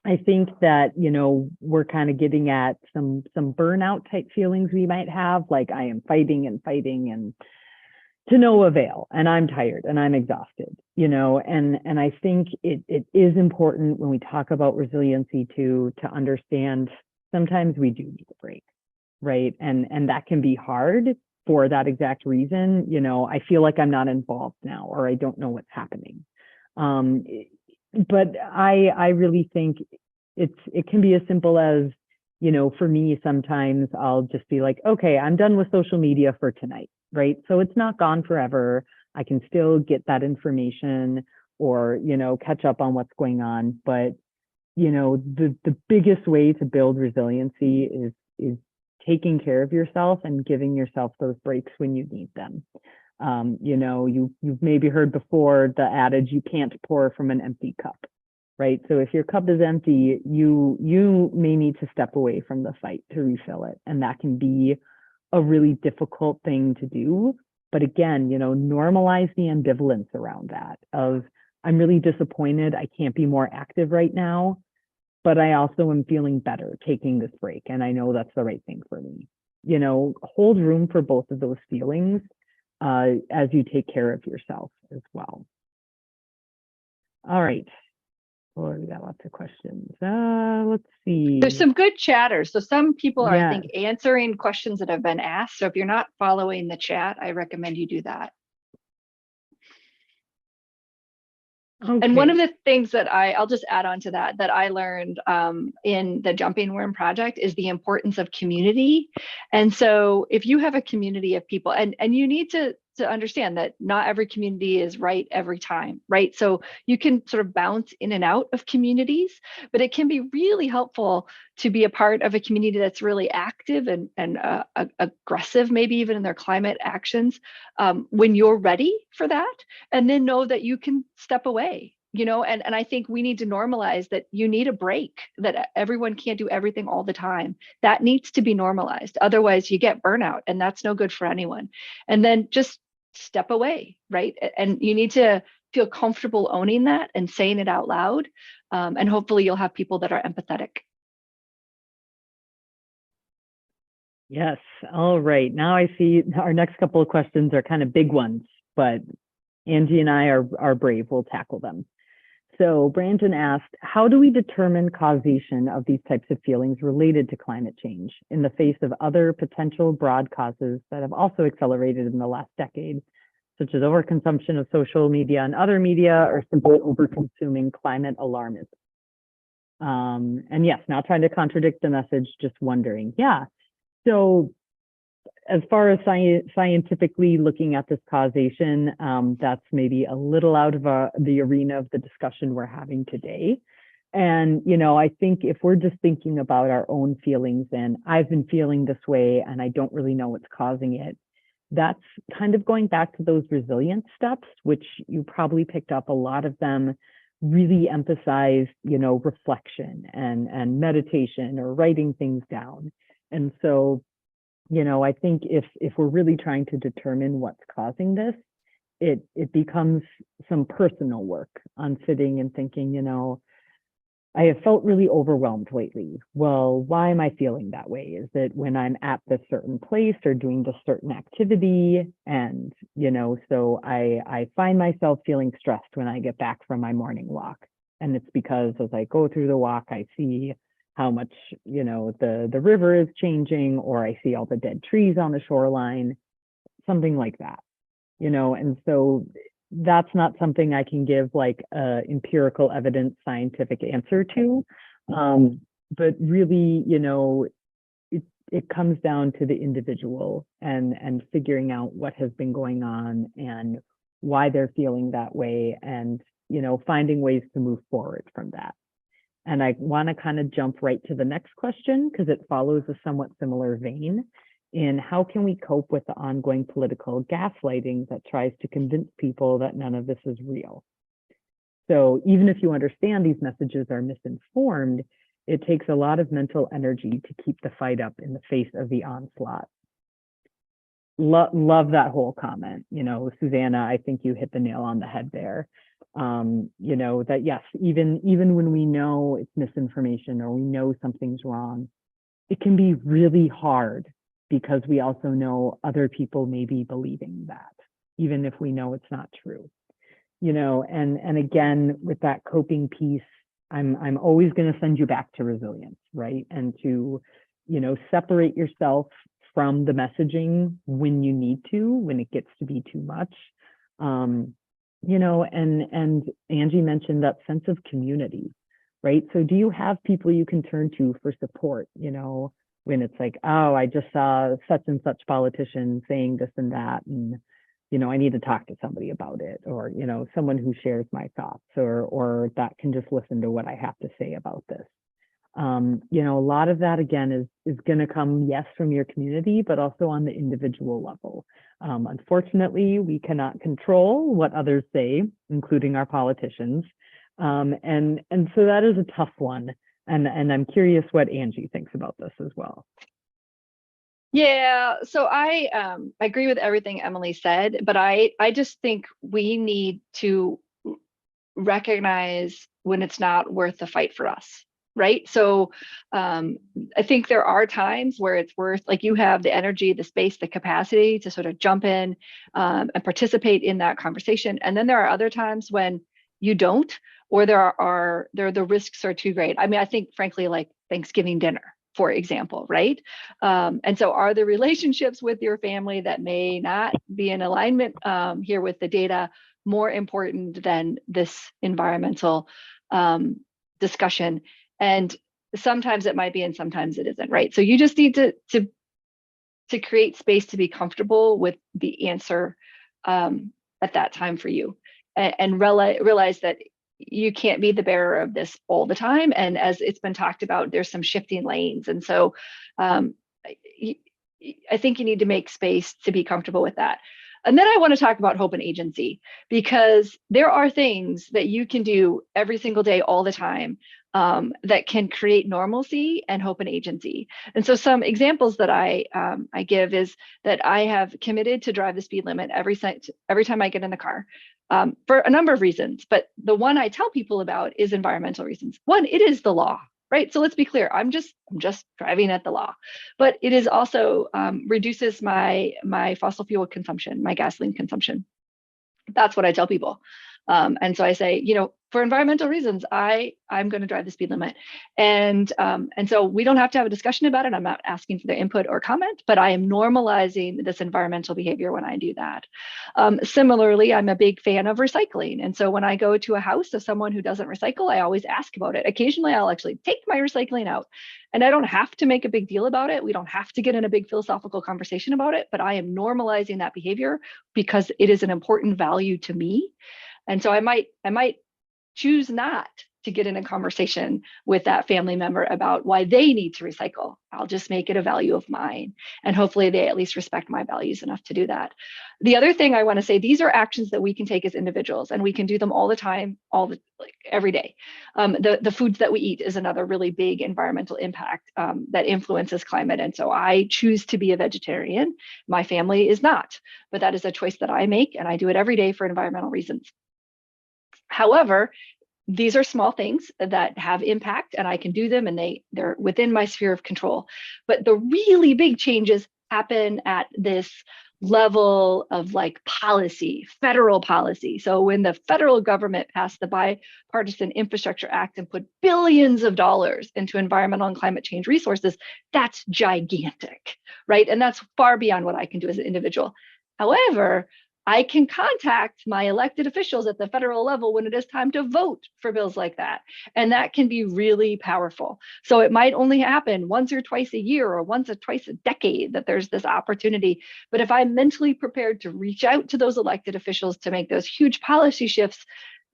I think that, we're kind of getting at some burnout type feelings we might have, like I am fighting and fighting, and to no avail. And I'm tired and I'm exhausted, you know, and I think it is important when we talk about resiliency to understand sometimes we do need a break, right? And that can be hard for that exact reason. You know, I feel like I'm not involved now, or I don't know what's happening. But I really think it can be as simple as, you know, for me, sometimes I'll just be like, okay, I'm done with social media for tonight, right? So it's not gone forever. I can still get that information or, you know, catch up on what's going on. But, you know, the biggest way to build resiliency is taking care of yourself and giving yourself those breaks when you need them. You know, you've maybe heard before the adage, you can't pour from an empty cup, right? So if your cup is empty, you may need to step away from the fight to refill it. And that can be a really difficult thing to do. But again, you know, normalize the ambivalence around that of, I'm really disappointed, I can't be more active right now, but I also am feeling better taking this break. And I know that's the right thing for me. You know, hold room for both of those feelings as you take care of yourself as well. All right. Well, we got lots of questions. Let's see. There's some good chatters. So some people are, I Yes. think, answering questions that have been asked. So if you're not following the chat, I recommend you do that. Okay. And one of the things that I'll just add on to that I learned in the Jumping Worm project is the importance of community. And so if you have a community of people, and you need to understand that not every community is right every time, right? So you can sort of bounce in and out of communities, but it can be really helpful to be a part of a community that's really active and aggressive, maybe even in their climate actions, when you're ready for that, and then know that you can step away, you know. And I think we need to normalize that you need a break, that everyone can't do everything all the time. That needs to be normalized. Otherwise you get burnout, and that's no good for anyone. And then just step away, right? And you need to feel comfortable owning that and saying it out loud. And hopefully you'll have people that are empathetic. Yes. All right. Now I see our next couple of questions are kind of big ones, but Angie and I are brave. We'll tackle them. So Brandon asked, how do we determine causation of these types of feelings related to climate change in the face of other potential broad causes that have also accelerated in the last decade, such as overconsumption of social media and other media, or simply overconsuming climate alarmism? And yes, not trying to contradict the message, just wondering. Yeah. So as far as scientifically looking at this causation, that's maybe a little out of the arena of the discussion we're having today. And, you know, I think if we're just thinking about our own feelings and I've been feeling this way and I don't really know what's causing it, that's kind of going back to those resilience steps, which you probably picked up. A lot of them really emphasize, you know, reflection and meditation or writing things down. And so, you know, I think if we're really trying to determine what's causing this, it becomes some personal work on sitting and thinking, you know, I have felt really overwhelmed lately. Well, why am I feeling that way? Is it when I'm at this certain place or doing this certain activity? And, you know, so I find myself feeling stressed when I get back from my morning walk. And it's because as I go through the walk, I see how much, you know, the river is changing, or I see all the dead trees on the shoreline, something like that, you know. And so that's not something I can give like a empirical evidence scientific answer to. But really, you know, it comes down to the individual and figuring out what has been going on and why they're feeling that way, and, you know, finding ways to move forward from that. And I want to kind of jump right to the next question because it follows a somewhat similar vein in how can we cope with the ongoing political gaslighting that tries to convince people that none of this is real. So even if you understand these messages are misinformed, it takes a lot of mental energy to keep the fight up in the face of the onslaught. Love that whole comment. You know, Susanna, I think you hit the nail on the head there. You know, that yes, even when we know it's misinformation or we know something's wrong, it can be really hard because we also know other people may be believing that, even if we know it's not true. And again, with that coping piece, I'm always going to send you back to resilience, right? And to, separate yourself from the messaging when you need to, when it gets to be too much. And Angie mentioned that sense of community, right? So do you have people you can turn to for support, when it's like, oh, I just saw such and such politician saying this and that, and I need to talk to somebody about it, or someone who shares my thoughts, or that can just listen to what I have to say about this. A lot of that again is going to come, yes, from your community, but also on the individual level. Unfortunately, we cannot control what others say, including our politicians, and so that is a tough one. And I'm curious what Angie thinks about this as well. Yeah, so I agree with everything Emily said, but I just think we need to recognize when it's not worth the fight for us, right? So I think there are times where it's worth, like, you have the energy, the space, the capacity to sort of jump in and participate in that conversation. And then there are other times when you don't, or the risks are too great. I mean, I think frankly, like Thanksgiving dinner, for example, right? And so are the relationships with your family that may not be in alignment here with the data more important than this environmental discussion? And sometimes it might be, and sometimes it isn't, right? So you just need to create space to be comfortable with the answer at that time for you, and realize that you can't be the bearer of this all the time. And as it's been talked about, there's some shifting lanes. And so I think you need to make space to be comfortable with that. And then I want to talk about hope and agency, because there are things that you can do every single day, all the time, that can create normalcy and hope and agency. And so some examples that I give is that I have committed to drive the speed limit every time I get in the car, for a number of reasons. But the one I tell people about is environmental reasons. One, it is the law, right? So let's be clear. I'm just driving at the law, but it is also reduces my fossil fuel consumption, my gasoline consumption. That's what I tell people. And so I say, for environmental reasons, I'm going to drive the speed limit. And so we don't have to have a discussion about it. I'm not asking for their input or comment, but I am normalizing this environmental behavior when I do that. Similarly, I'm a big fan of recycling. And so when I go to a house of someone who doesn't recycle, I always ask about it. Occasionally, I'll actually take my recycling out. And I don't have to make a big deal about it. We don't have to get in a big philosophical conversation about it, but I am normalizing that behavior because it is an important value to me. And so I might choose not to get in a conversation with that family member about why they need to recycle. I'll just make it a value of mine. And hopefully they at least respect my values enough to do that. The other thing I want to say, these are actions that we can take as individuals, and we can do them all the time, every day. The foods that we eat is another really big environmental impact that influences climate. And so I choose to be a vegetarian. My family is not, but that is a choice that I make, and I do it every day for environmental reasons. However, these are small things that have impact, and I can do them, and they're within my sphere of control. But the really big changes happen at this level of policy, federal policy. So when the federal government passed the Bipartisan Infrastructure Act and put billions of dollars into environmental and climate change resources, that's gigantic, right? And that's far beyond what I can do as an individual. However, I can contact my elected officials at the federal level when it is time to vote for bills like that. And that can be really powerful. So it might only happen once or twice a year, or once or twice a decade, that there's this opportunity. But if I'm mentally prepared to reach out to those elected officials to make those huge policy shifts,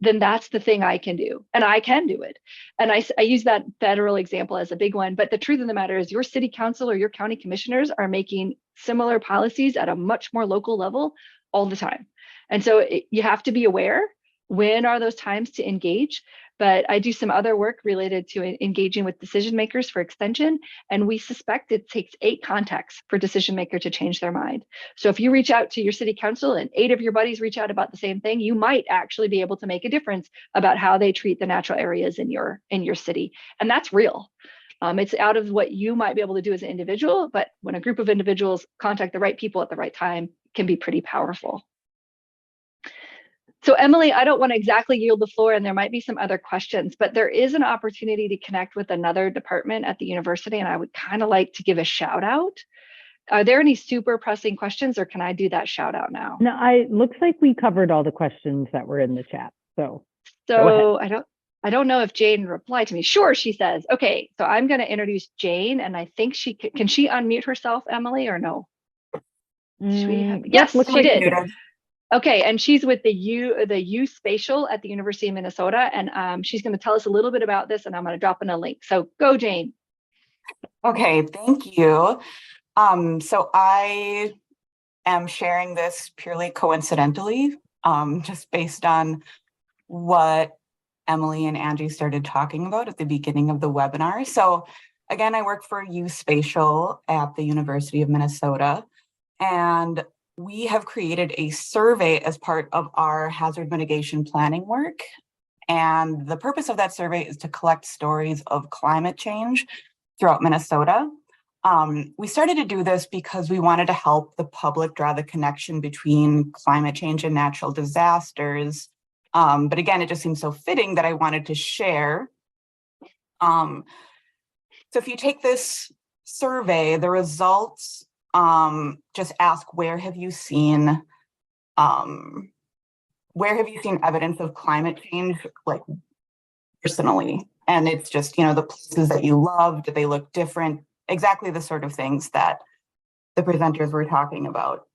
then that's the thing I can do. And I can do it. And I use that federal example as a big one. But the truth of the matter is, your city council or your county commissioners are making similar policies at a much more local level all the time. And so you have to be aware, when are those times to engage. But I do some other work related to engaging with decision makers for extension. And we suspect it takes 8 contacts for decision maker to change their mind. So if you reach out to your city council and 8 of your buddies reach out about the same thing, you might actually be able to make a difference about how they treat the natural areas in your city. And that's real. It's out of what you might be able to do as an individual, but when a group of individuals contact the right people at the right time, it can be pretty powerful. So Emily, I don't want to exactly yield the floor, and there might be some other questions, but there is an opportunity to connect with another department at the university, and I would kind of like to give a shout out. Are there any super pressing questions, or can I do that shout out now? No, looks like we covered all the questions that were in the chat. So go ahead. So I don't know if Jane replied to me. Sure, she says. Okay, so I'm going to introduce Jane, and I think she can she unmute herself, Emily, or no? Yes, looks she like did. Okay, and she's with the U Spatial at the University of Minnesota, and she's going to tell us a little bit about this, and I'm going to drop in a link. So go, Jane. Okay, thank you. So I am sharing this purely coincidentally, just based on what Emily and Angie started talking about at the beginning of the webinar. So again, I work for U Spatial at the University of Minnesota, and we have created a survey as part of our hazard mitigation planning work. And the purpose of that survey is to collect stories of climate change throughout Minnesota. We started to do this because we wanted to help the public draw the connection between climate change and natural disasters. But again, it just seems so fitting that I wanted to share. So if you take this survey, the results just ask, where have you seen evidence of climate change, like personally? And it's just, the places that you love, do they look different? Exactly the sort of things that the presenters were talking about.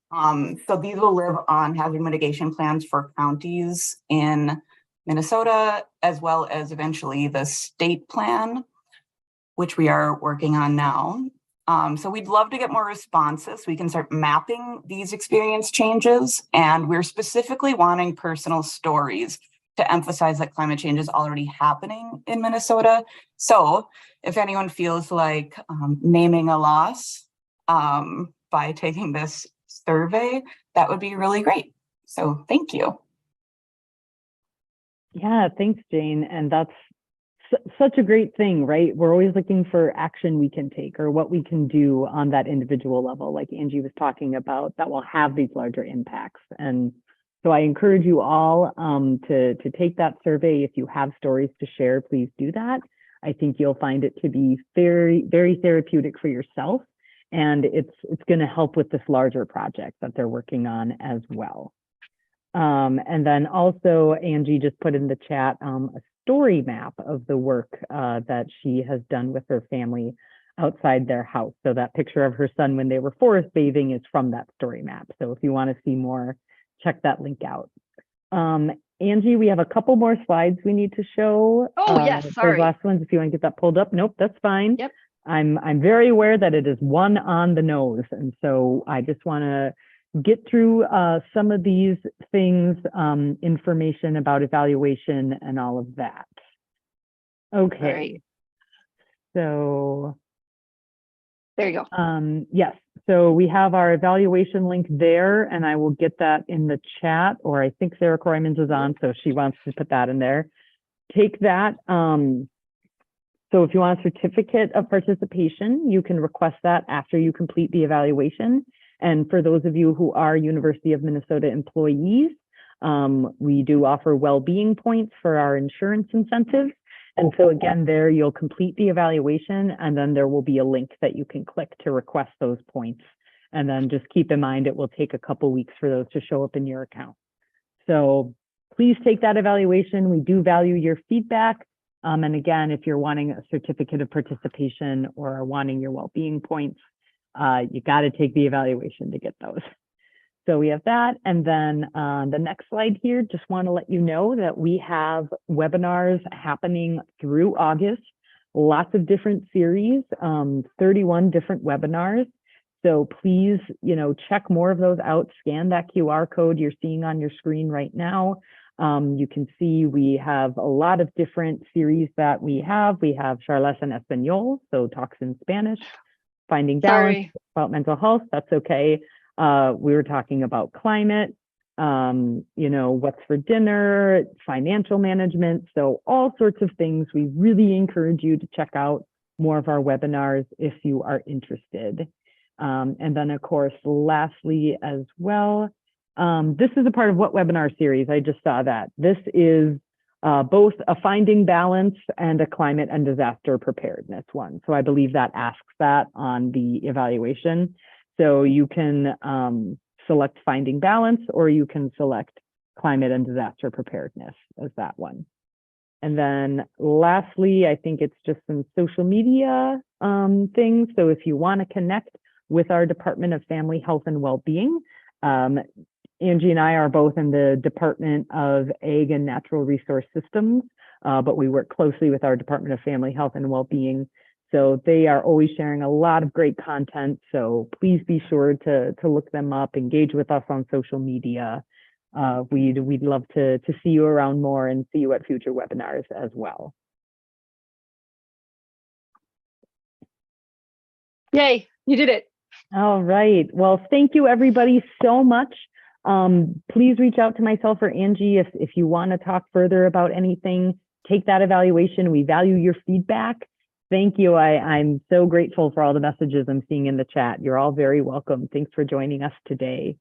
So these will live on hazard mitigation plans for counties in Minnesota, as well as eventually the state plan, which we are working on now. So we'd love to get more responses. We can start mapping these experience changes, and we're specifically wanting personal stories to emphasize that climate change is already happening in Minnesota. So if anyone feels like naming a loss by taking this survey, that would be really great. So thank you. Yeah, thanks, Jane. And that's such a great thing, right? We're always looking for action we can take or what we can do on that individual level, like Angie was talking about, that will have these larger impacts. And so I encourage you all to take that survey. If you have stories to share, please do that. I think you'll find it to be very, very therapeutic for yourself. And it's going to help with this larger project that they're working on as well. And then also Angie just put in the chat a story map of the work that she has done with her family outside their house. So that picture of her son when they were forest bathing is from that story map. So if you want to see more, check that link out. Angie, we have a couple more slides we need to show. Oh, yes, sorry. Those last ones, if you want to get that pulled up. Nope, that's fine. Yep. I'm very aware that it is one on the nose. And so I just want to get through some of these things, information about evaluation and all of that. Okay. Right. So there you go. Yes. So we have our evaluation link there, and I will get that in the chat, or I think Sarah Kroymans is on, so she wants to put that in there. Take that. So if you want a certificate of participation, you can request that after you complete the evaluation. And for those of you who are University of Minnesota employees, we do offer well-being points for our insurance incentives. And so again, there you'll complete the evaluation, and then there will be a link that you can click to request those points. And then just keep in mind, it will take a couple weeks for those to show up in your account. So please take that evaluation. We do value your feedback. And again, if you're wanting a certificate of participation or are wanting your well-being points, you got to take the evaluation to get those. So we have that. And then the next slide here, just want to let you know that we have webinars happening through August, lots of different series, 31 different webinars. So please, check more of those out, scan that QR code you're seeing on your screen right now. You can see we have a lot of different series that we have. We have Charlas en Español, so talks in Spanish, finding balance, about mental health, that's okay. We were talking about climate, what's for dinner, financial management, so all sorts of things. We really encourage you to check out more of our webinars if you are interested. And then, of course, lastly as well, this is a part of what webinar series? I just saw that. This is both a finding balance and a climate and disaster preparedness one. So I believe that asks that on the evaluation. So you can select finding balance, or you can select climate and disaster preparedness as that one. And then lastly, I think it's just some social media things. So if you want to connect with our Department of Family Health and Wellbeing, Angie and I are both in the Department of Ag and Natural Resource Systems, but we work closely with our Department of Family Health and Wellbeing. So they are always sharing a lot of great content. So please be sure to look them up, engage with us on social media. We'd love to see you around more and see you at future webinars as well. Yay, you did it. All right. Well, thank you everybody so much. Please reach out to myself or Angie if you want to talk further about anything. Take that evaluation. We value your feedback. Thank you. I'm so grateful for all the messages I'm seeing in the chat. You're all very welcome. Thanks for joining us today.